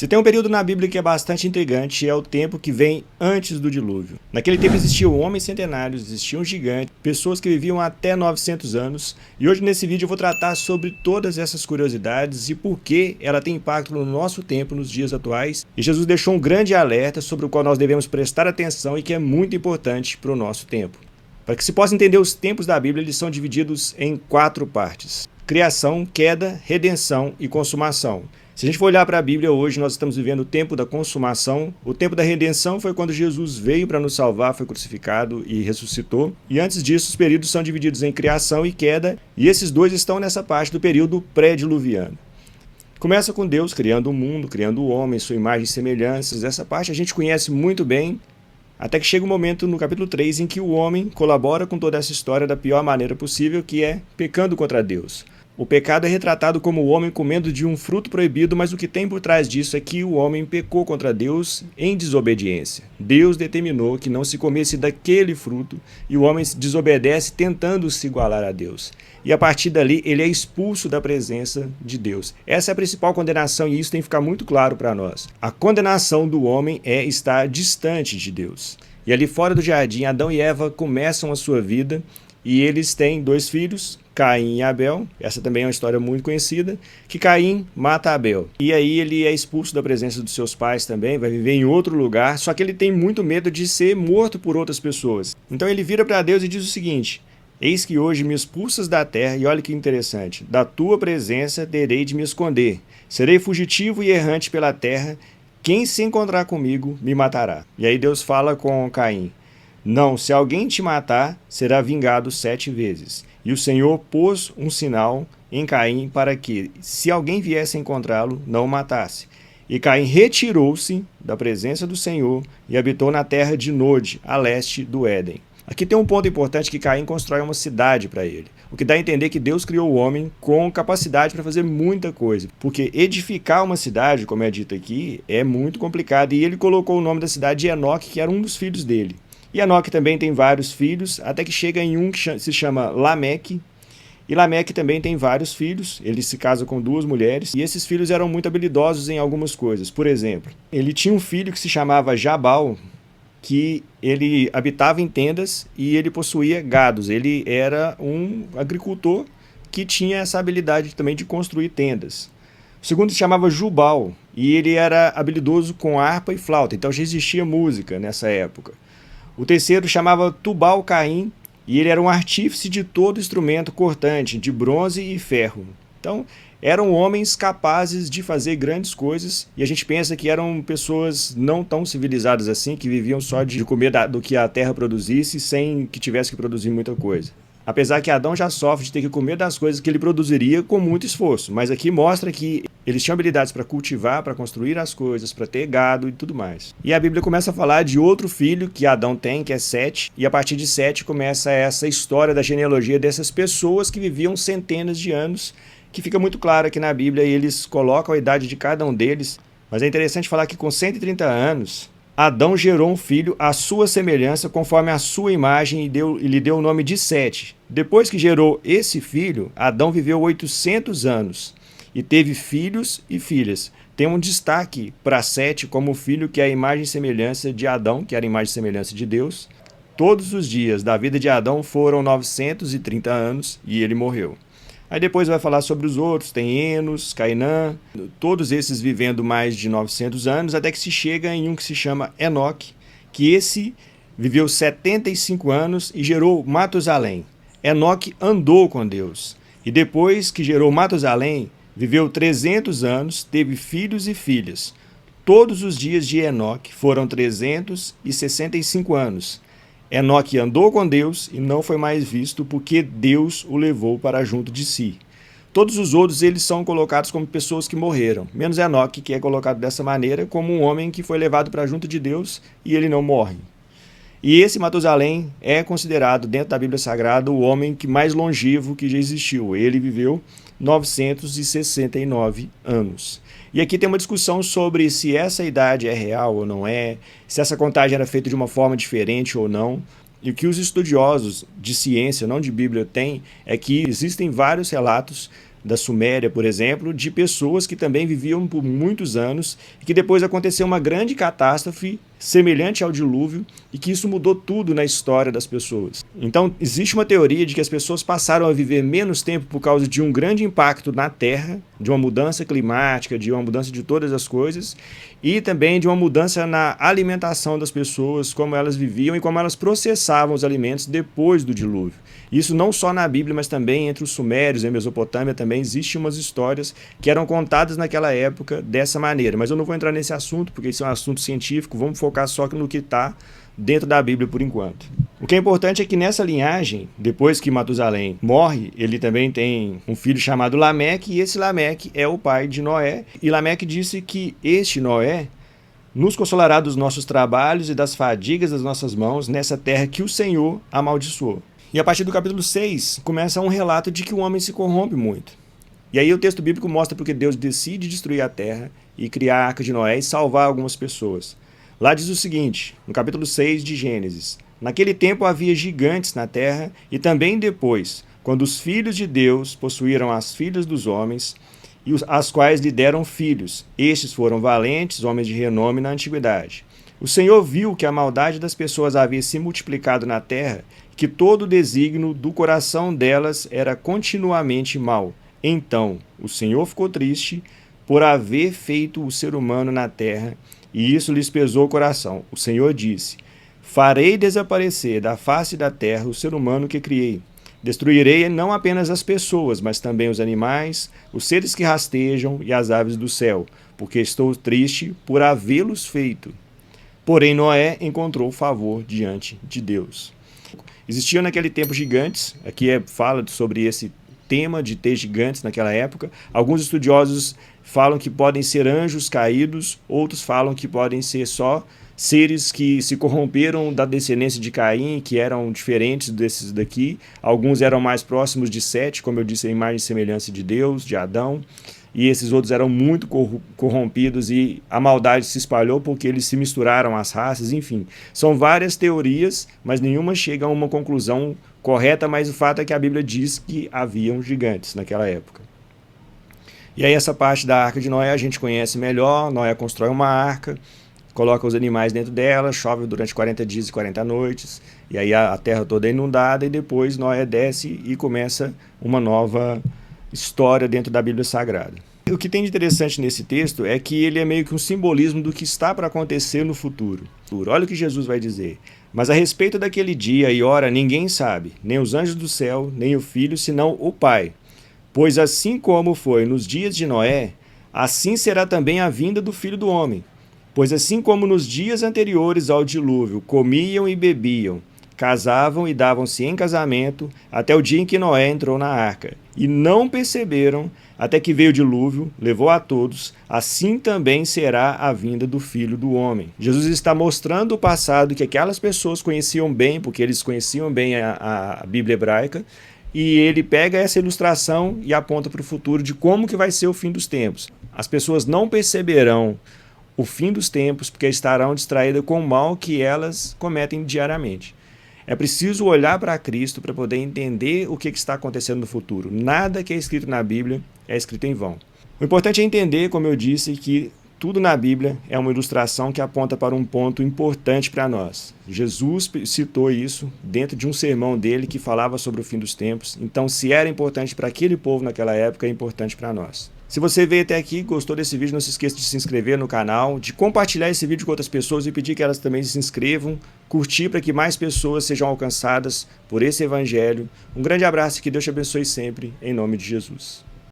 Se tem um período na Bíblia que é bastante intrigante, é o tempo que vem antes do dilúvio. Naquele tempo existiam homens centenários, existiam gigantes, pessoas que viviam até 900 anos, e hoje nesse vídeo eu vou tratar sobre todas essas curiosidades e por que ela tem impacto no nosso tempo, nos dias atuais. E Jesus deixou um grande alerta sobre o qual nós devemos prestar atenção e que é muito importante para o nosso tempo. Para que se possa entender os tempos da Bíblia, eles são divididos em 4 partes: criação, queda, redenção e consumação. Se a gente for olhar para a Bíblia hoje, nós estamos vivendo o tempo da consumação. O tempo da redenção foi quando Jesus veio para nos salvar, foi crucificado e ressuscitou. E antes disso, os períodos são divididos em criação e queda, e esses dois estão nessa parte do período pré-diluviano. Começa com Deus criando o mundo, criando o homem, sua imagem e semelhanças. Essa parte a gente conhece muito bem, até que chega um momento no capítulo 3 em que o homem colabora com toda essa história da pior maneira possível, que é pecando contra Deus. O pecado é retratado como o homem comendo de um fruto proibido, mas o que tem por trás disso é que o homem pecou contra Deus em desobediência. Deus determinou que não se comesse daquele fruto e o homem desobedece tentando se igualar a Deus. E a partir dali ele é expulso da presença de Deus. Essa é a principal condenação e isso tem que ficar muito claro para nós. A condenação do homem é estar distante de Deus. E ali fora do jardim, Adão e Eva começam a sua vida e eles têm 2 filhos, Caim e Abel. Essa também é uma história muito conhecida, que Caim mata Abel. E aí ele é expulso da presença dos seus pais também, vai viver em outro lugar, só que ele tem muito medo de ser morto por outras pessoas. Então ele vira para Deus e diz o seguinte: eis que hoje me expulsas da terra, e olha que interessante, da tua presença terei de me esconder. Serei fugitivo e errante pela terra, quem se encontrar comigo me matará. E aí Deus fala com Caim: não, se alguém te matar, será vingado 7 vezes. E o Senhor pôs um sinal em Caim para que, se alguém viesse a encontrá-lo, não o matasse. E Caim retirou-se da presença do Senhor e habitou na terra de Nod, a leste do Éden. Aqui tem um ponto importante, que Caim constrói uma cidade para ele, o que dá a entender que Deus criou o homem com capacidade para fazer muita coisa, porque edificar uma cidade, como é dito aqui, é muito complicado, e ele colocou o nome da cidade de Enoque, que era um dos filhos dele. E Enoque também tem vários filhos, até que chega em um que se chama Lameque. E Lameque também tem vários filhos, ele se casa com 2 mulheres, e esses filhos eram muito habilidosos em algumas coisas. Por exemplo, ele tinha um filho que se chamava Jabal, que ele habitava em tendas e ele possuía gados. Ele era um agricultor que tinha essa habilidade também de construir tendas. O segundo se chamava Jubal, e ele era habilidoso com harpa e flauta, então já existia música nessa época. O terceiro chamava Tubal-Caim, e ele era um artífice de todo instrumento cortante, de bronze e ferro. Então, eram homens capazes de fazer grandes coisas, e a gente pensa que eram pessoas não tão civilizadas assim, que viviam só de comer do que a terra produzisse, sem que tivesse que produzir muita coisa. Apesar que Adão já sofre de ter que comer das coisas que ele produziria com muito esforço, mas aqui mostra que eles tinham habilidades para cultivar, para construir as coisas, para ter gado e tudo mais. E a Bíblia começa a falar de outro filho que Adão tem, que é Sete, e a partir de Sete começa essa história da genealogia dessas pessoas que viviam centenas de anos, que fica muito claro aqui na Bíblia, e eles colocam a idade de cada um deles. Mas é interessante falar que com 130 anos, Adão gerou um filho à sua semelhança, conforme a sua imagem, e lhe deu o nome de Sete. Depois que gerou esse filho, Adão viveu 800 anos e teve filhos e filhas. Tem um destaque para Sete como filho, que é a imagem e semelhança de Adão, que era a imagem e semelhança de Deus. Todos os dias da vida de Adão foram 930 anos e ele morreu. Aí depois vai falar sobre os outros, tem Enos, Cainã, todos esses vivendo mais de 900 anos, até que se chega em um que se chama Enoque, que esse viveu 75 anos e gerou Matusalém. Enoque andou com Deus, e depois que gerou Matusalém, viveu 300 anos, teve filhos e filhas. Todos os dias de Enoque foram 365 anos. Enoque andou com Deus e não foi mais visto, porque Deus o levou para junto de si. Todos os outros eles são colocados como pessoas que morreram, menos Enoque, que é colocado dessa maneira como um homem que foi levado para junto de Deus e ele não morre. E esse Matusalém é considerado dentro da Bíblia Sagrada o homem que mais longevo que já existiu. Ele viveu 969 anos. E aqui tem uma discussão sobre se essa idade é real ou não é, se essa contagem era feita de uma forma diferente ou não. E o que os estudiosos de ciência, não de Bíblia, têm é que existem vários relatos da Suméria, por exemplo, de pessoas que também viviam por muitos anos e que depois aconteceu uma grande catástrofe semelhante ao dilúvio e que isso mudou tudo na história das pessoas. Então, existe uma teoria de que as pessoas passaram a viver menos tempo por causa de um grande impacto na Terra, de uma mudança climática, de uma mudança de todas as coisas e também de uma mudança na alimentação das pessoas, como elas viviam e como elas processavam os alimentos depois do dilúvio. Isso não só na Bíblia, mas também entre os sumérios, em Mesopotâmia também existem umas histórias que eram contadas naquela época dessa maneira. Mas eu não vou entrar nesse assunto, porque isso é um assunto científico, vamos focar só no que está dentro da Bíblia por enquanto. O que é importante é que nessa linhagem, depois que Matusalém morre, ele também tem um filho chamado Lameque, e esse Lameque é o pai de Noé. E Lameque disse que este Noé nos consolará dos nossos trabalhos e das fadigas das nossas mãos nessa terra que o Senhor amaldiçoou. E a partir do capítulo 6, começa um relato de que o homem se corrompe muito. E aí o texto bíblico mostra porque Deus decide destruir a terra e criar a Arca de Noé e salvar algumas pessoas. Lá diz o seguinte, no capítulo 6 de Gênesis: naquele tempo havia gigantes na terra e também depois, quando os filhos de Deus possuíram as filhas dos homens, e as quais lhe deram filhos. Estes foram valentes, homens de renome na antiguidade. O Senhor viu que a maldade das pessoas havia se multiplicado na terra, que todo o desígnio do coração delas era continuamente mau. Então o Senhor ficou triste por haver feito o ser humano na terra, e isso lhes pesou o coração. O Senhor disse: farei desaparecer da face da terra o ser humano que criei. Destruirei não apenas as pessoas, mas também os animais, os seres que rastejam e as aves do céu, porque estou triste por havê-los feito. Porém Noé encontrou favor diante de Deus. Existiam naquele tempo gigantes, aqui fala sobre esse tema de ter gigantes naquela época. Alguns estudiosos falam que podem ser anjos caídos, outros falam que podem ser só seres que se corromperam da descendência de Caim, que eram diferentes desses daqui. Alguns eram mais próximos de Sete, como eu disse, a imagem e semelhança de Deus, de Adão. E esses outros eram muito corrompidos e a maldade se espalhou porque eles se misturaram às raças, enfim. São várias teorias, mas nenhuma chega a uma conclusão correta, mas o fato é que a Bíblia diz que haviam gigantes naquela época. E aí essa parte da Arca de Noé a gente conhece melhor. Noé constrói uma arca, coloca os animais dentro dela, chove durante 40 dias e 40 noites, e aí a terra toda é inundada, e depois Noé desce e começa uma nova história dentro da Bíblia Sagrada. O que tem de interessante nesse texto é que ele é meio que um simbolismo do que está para acontecer no futuro. Olha o que Jesus vai dizer: mas a respeito daquele dia e hora ninguém sabe, nem os anjos do céu, nem o Filho, senão o Pai. Pois assim como foi nos dias de Noé, assim será também a vinda do Filho do Homem. Pois assim como nos dias anteriores ao dilúvio comiam e bebiam, casavam e davam-se em casamento, até o dia em que Noé entrou na arca, e não perceberam, até que veio o dilúvio, levou a todos, assim também será a vinda do Filho do Homem. Jesus está mostrando o passado que aquelas pessoas conheciam bem, porque eles conheciam bem a Bíblia hebraica, e ele pega essa ilustração e aponta para o futuro de como que vai ser o fim dos tempos. As pessoas não perceberão o fim dos tempos porque estarão distraídas com o mal que elas cometem diariamente. É preciso olhar para Cristo para poder entender o que está acontecendo no futuro. Nada que é escrito na Bíblia é escrito em vão. O importante é entender, como eu disse, que tudo na Bíblia é uma ilustração que aponta para um ponto importante para nós. Jesus citou isso dentro de um sermão dele que falava sobre o fim dos tempos. Então, se era importante para aquele povo naquela época, é importante para nós. Se você veio até aqui, gostou desse vídeo, não se esqueça de se inscrever no canal, de compartilhar esse vídeo com outras pessoas e pedir que elas também se inscrevam, curtir para que mais pessoas sejam alcançadas por esse evangelho. Um grande abraço e que Deus te abençoe sempre, em nome de Jesus.